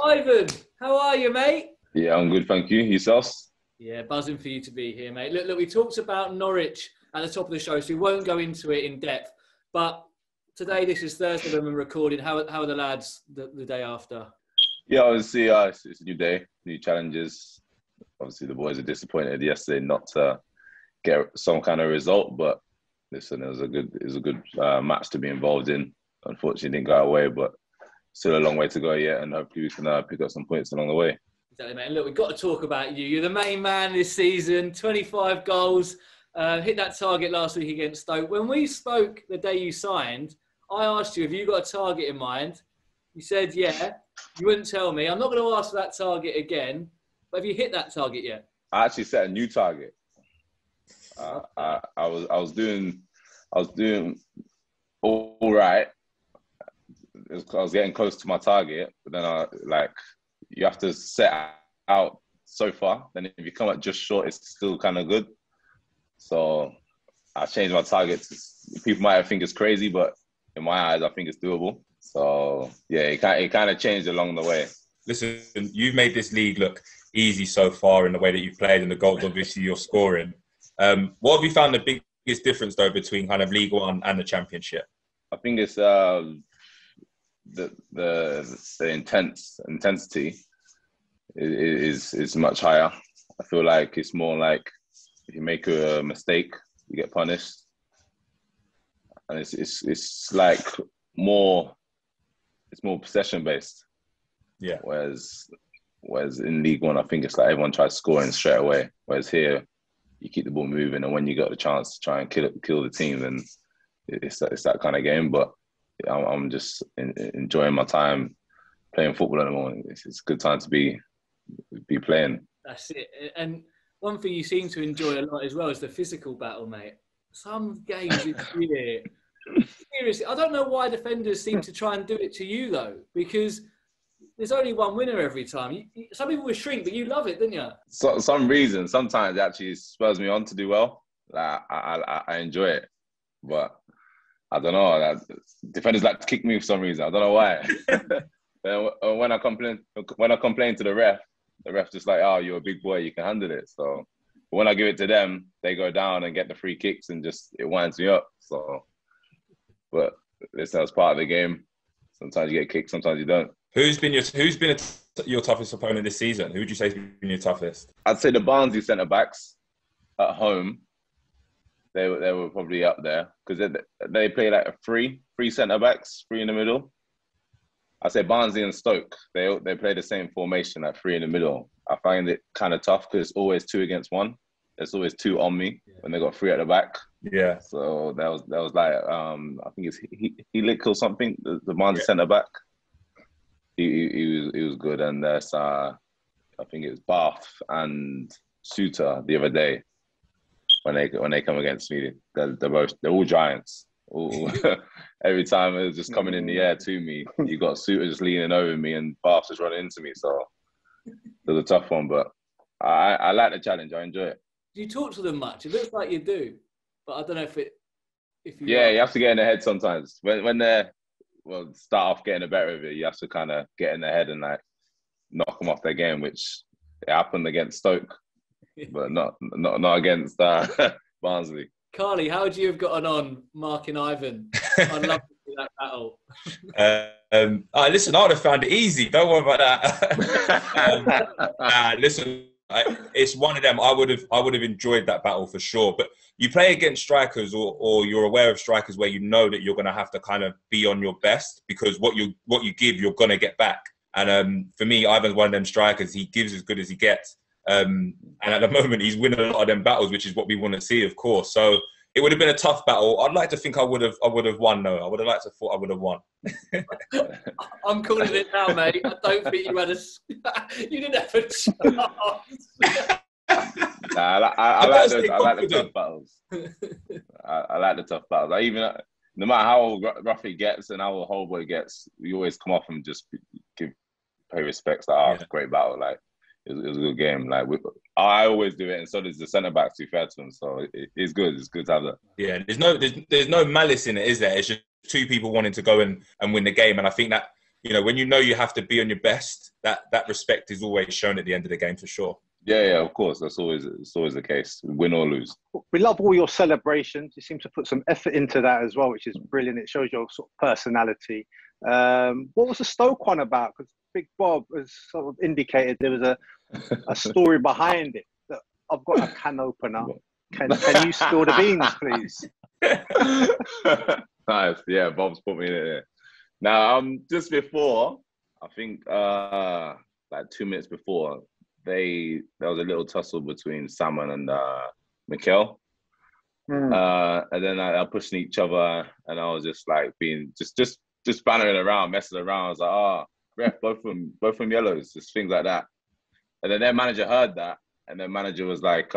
Ivan, how are you, mate? Yeah, I'm good, thank you. Yourselves? Yeah, buzzing for you to be here, mate. Look, we talked about Norwich at the top of the show, so we won't go into it in depth. But today, this is Thursday when we're recording. How are the lads the day after? Yeah, obviously, it's a new day, new challenges. Obviously, the boys are disappointed yesterday not to get some kind of result, but listen, it was a good match to be involved in. Unfortunately, it didn't go our way, but still a long way to go yet, and hopefully we can pick up some points along the way. Exactly, mate. And look, we've got to talk about you. You're the main man this season, 25 goals, hit that target last week against Stoke. When we spoke the day you signed, I asked you, have you got a target in mind? You said, yeah. You wouldn't tell me. I'm not going to ask for that target again, but have you hit that target yet? I actually set a new target. I was doing all right. I was getting close to my target, but then you have to set out so far. Then if you come up just short, it's still kind of good. So I changed my target. People might think it's crazy, but in my eyes, I think it's doable. So yeah, it kind of changed along the way. Listen, you've made this league look easy so far in the way that you've played, and the goals obviously you're scoring. What have you found the biggest difference though between kind of League One and the Championship? I think it's the intensity is much higher. I feel like it's more like if you make a mistake, you get punished, and it's like more. It's more possession based. Yeah. Whereas in League One, I think it's like everyone tries scoring straight away. Whereas here, you keep the ball moving, and when you got the chance to try and kill the team, then it's that kind of game. But I'm just enjoying my time playing football at the moment. It's a good time to be playing. That's it. And one thing you seem to enjoy a lot as well is the physical battle, mate. Some games it's here. Seriously, I don't know why defenders seem to try and do it to you though, because there's only one winner every time. Some people will shrink, but you love it, didn't you? So some reason, sometimes it actually spurs me on to do well. Like I enjoy it, but I don't know. Defenders like to kick me for some reason. I don't know why. when I complain to the ref just like, oh, you're a big boy, you can handle it. So when I give it to them, they go down and get the free kicks, and just it winds me up. So. But that's part of the game. Sometimes you get kicked, sometimes you don't. Who's been your toughest opponent this season? Who would you say has been your toughest? I'd say the Barnsley centre backs at home. They were probably up there because they play like three centre backs, three in the middle. I'd say Barnsley and Stoke. They play the same formation, like three in the middle. I find it kind of tough because it's always 2 against 1. There's always 2 on me when they got 3 at the back. Yeah. So that was like I think it's Helik or something. The Barnsley centre back. He was good, and there's I think it was Bath and Suter the other day when they come against me. They're all giants. Every time it was just coming in the air to me. You got Suter just leaning over me, and Bath just running into me. So it was a tough one, but I like the challenge. I enjoy it. Do you talk to them much? It looks like you do, but I don't know if you. Yeah, you have to get in their head sometimes. When they're start off getting the better of it, you have to kind of get in their head and like knock them off their game, which it happened against Stoke, but not against Barnsley. Carly, how would you have gotten on Mark and Ivan? I'd love to see that battle. Listen, I would have found it easy. Don't worry about that. Listen. It's one of them. I would have enjoyed that battle for sure. But you play against strikers, or you're aware of strikers where you know that you're going to have to kind of be on your best, because what you give, you're going to get back. And for me, Ivan's one of them strikers. He gives as good as he gets. And at the moment, he's winning a lot of them battles, which is what we want to see, of course. So it would have been a tough battle. I'd like to think I would have won, though. I would have liked to thought I would have won. I'm calling it now, mate. I don't think you had you didn't have a chance. I like the tough battles. I like the tough battles. No matter how rough it gets and how horrible it gets, we always come off and just pay respects. Like, it's a great battle. Like, it was a good game. Like, I always do it, and so does the centre back. To be fair to them, so it's good. It's good to have that. Yeah, there's no malice in it, is there? It's just two people wanting to go and win the game, and I think that you know, when you know you have to be on your best, that respect is always shown at the end of the game for sure. Yeah, of course. It's always the case, win or lose. We love all your celebrations. You seem to put some effort into that as well, which is brilliant. It shows your sort of personality. What was the Stoke one about? Because Big Bob has sort of indicated there was a story behind it. That I've got a can opener. Can you spill the beans, please? Nice. Yeah, Bob's put me in it. Now, just before, I think like 2 minutes before, there was a little tussle between Salmon and Mikel. And then I pushing each other, and I was just like being just bantering around, messing around. I was like, ref, both of them yellows, just things like that. And then their manager heard that, and their manager was like,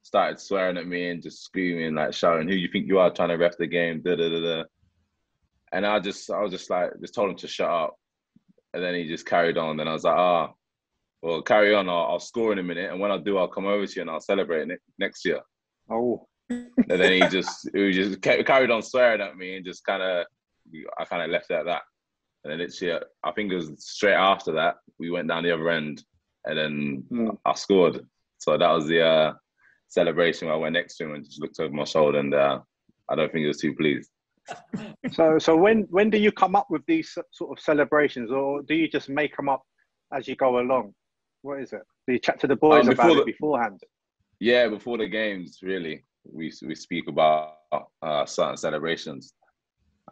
started swearing at me and just screaming, like shouting, "Who you think you are, trying to ref the game?" Da da da da. And I was just like, just told him to shut up. And then he just carried on. Then I was like, well, carry on. I'll score in a minute, and when I do, I'll come over to you and I'll celebrate next year. Oh. And then he just carried on swearing at me, and just I kind of left it at that. And then literally, I think it was straight after that, we went down the other end, and then I scored. So that was the celebration where I went next to him and just looked over my shoulder, and I don't think he was too pleased. So when do you come up with these sort of celebrations, or do you just make them up as you go along? What is it? Do you chat to the boys about it beforehand? Yeah, before the games, really. We speak about certain celebrations.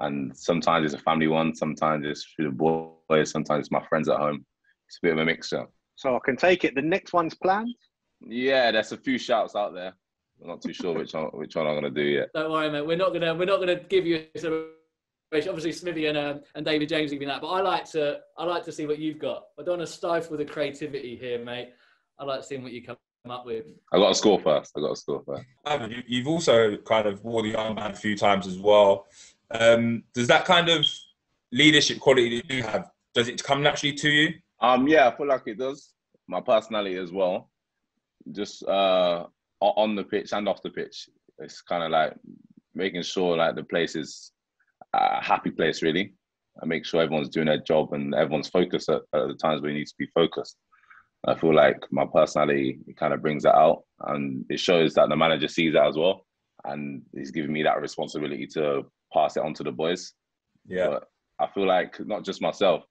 And sometimes it's a family one, sometimes it's for the boys, sometimes it's my friends at home. It's a bit of a mixture. So I can take it, the next one's planned? Yeah, there's a few shouts out there. I'm not too sure which one I'm gonna do yet. Don't worry, mate. We're not gonna give you a celebration. Obviously, Smithy and David James giving that, but I like to see what you've got. I don't want to stifle the creativity here, mate. I like seeing what you come up with. I got to score first. You've also kind of wore the armband a few times as well. Does that kind of leadership quality that you have, does it come naturally to you? Yeah, I feel like it does. My personality as well. Just on the pitch and off the pitch, it's kind of like making sure like the place is a happy place, really. I make sure everyone's doing their job and everyone's focused at the times where you need to be focused. I feel like my personality kind of brings that out, and it shows that the manager sees that as well, and he's giving me that responsibility to pass it on to the boys. Yeah, but I feel like not just myself.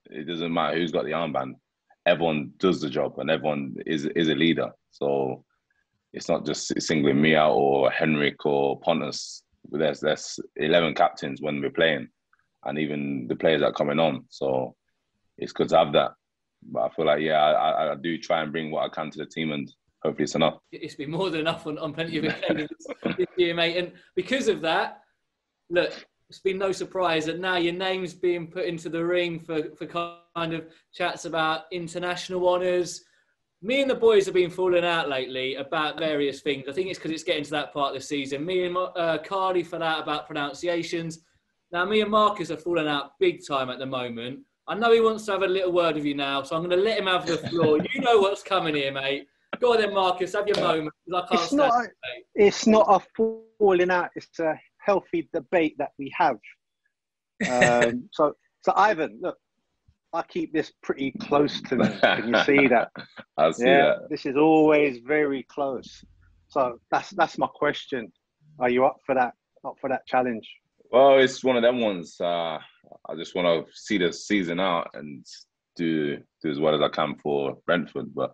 It doesn't matter who's got the armband. Everyone does the job, and everyone is a leader. So it's not just singling me out or Henrik or Pontus. There's 11 captains when we're playing, and even the players that are coming on. So it's good to have that. But I feel like, I do try and bring what I can to the team, and hopefully it's enough. It's been more than enough on plenty of occasions this year, mate. And because of that, look, it's been no surprise that now your name's being put into the ring for kind of chats about international honours. Me and the boys have been falling out lately about various things. I think it's because it's getting to that part of the season. Me and Carly fell out about pronunciations. Now, me and Marcus are falling out big time at the moment. I know he wants to have a little word with you now, so I'm going to let him have the floor. You know what's coming here, mate. Go on then, Marcus. Have your moment. It's not a falling out. It's a healthy debate that we have. So Ivan, look, I keep this pretty close to me. Can you see that? I see that. This is always very close. So that's my question. Are you up for that? Up for that challenge? Well, it's one of them ones. I just want to see the season out and do as well as I can for Brentford. But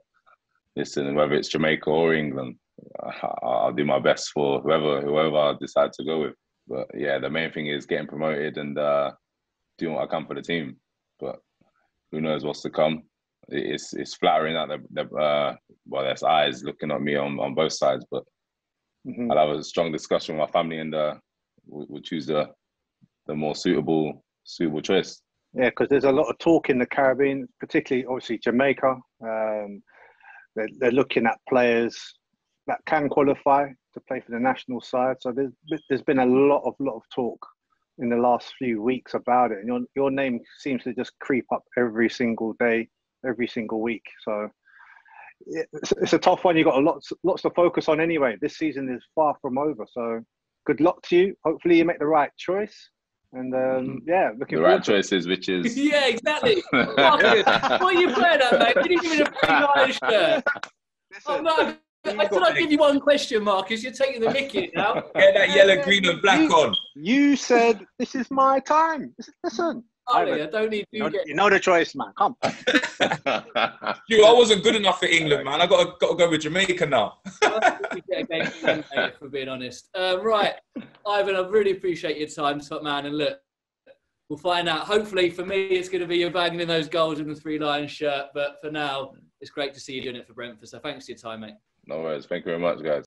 listen, whether it's Jamaica or England, I'll do my best for whoever I decide to go with. But yeah, the main thing is getting promoted and doing what I can for the team. But who knows what's to come? It's flattering that there's eyes looking at me on both sides. But I'll have a strong discussion with my family, and we'll choose the more suitable choice. Yeah, because there's a lot of talk in the Caribbean, particularly obviously Jamaica. They're looking at players that can qualify to play for the national side. So there's been a lot of talk in the last few weeks about it. And your name seems to just creep up every single day, every single week. So it's a tough one. You've got lots to focus on anyway. This season is far from over. So good luck to you. Hopefully you make the right choice. And yeah, looking The forward right to it. choices, which is Yeah, exactly. Marcus, what are you playing at, mate? You didn't give me the Free shirt. Oh, no. Did I give you one question, Marcus? You're taking the mickey now. Get that yellow, green, and black on. You said this is my time. Listen, Ollie, I don't need you know the choice, man. Come. Dude, I wasn't good enough for England, man. I got to go with Jamaica now. You get a game for them, mate, for being honest. Right, Ivan, I really appreciate your time, top man. And look, we'll find out. Hopefully, for me, it's going to be you bagging in those goals in the Three Lions shirt. But for now, it's great to see you doing it for Brentford. So thanks for your time, mate. No worries. Thank you very much, guys.